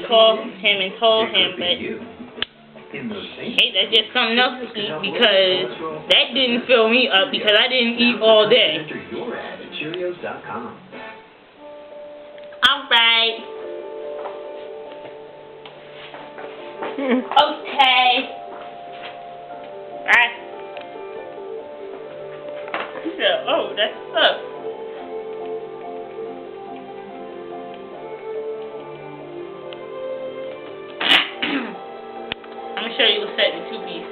called him and told him, but hey, that's just something else to eat because that didn't fill me up because I didn't eat all day. Alright. Okay. Alright. Oh, that's up. I'm gonna show you what's set in 2-piece.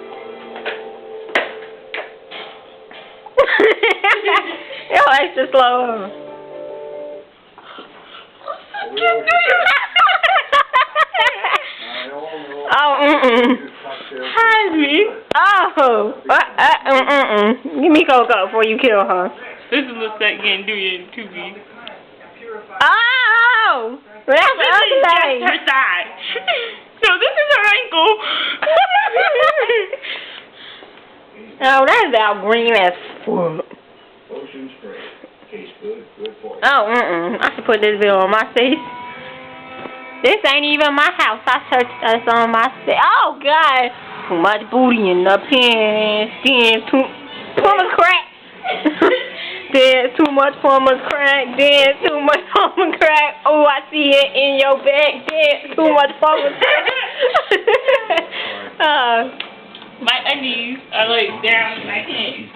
Yo, extra slow. Oh, Honey. Oh, Give me Coco before you kill her. This is what's set getting do in 2-piece. Oh, that's This is ugly. just her side. So this is her ankle. Oh, that's out green as fuck. Oh, I should put this video on my face. This ain't even my house. I searched us on my face. Oh, God. Too much booty in the pants. Then plumber crack. Then too much plumber crack. Then too much plumber crack. Oh, I see it in your back. Then too much plumber crack. My undies are like down and I can't.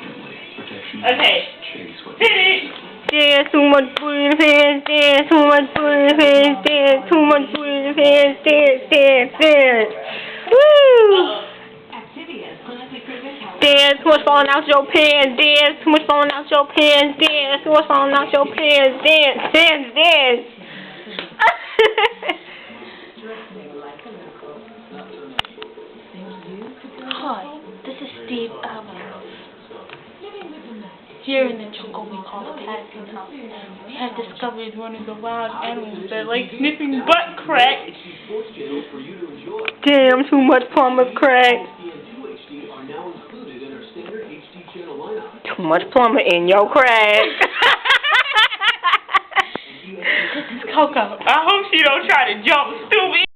Okay. Hit it. There's too much booty in the pants, there's too much booty in the pants, there's too much booty in the pants, there's. Woo! There's too much falling out your pants, there's too much falling out your pants, there's too much falling out your pants, there's. Hi, this is Steve Allen. Here in the jungle we call the Paddington House. We have discovered one of the wild animals that like sniffing butt crack. Damn, too much plumber crack. Too much plumber in your crack. This is Coco. I hope she don't try to jump stupid.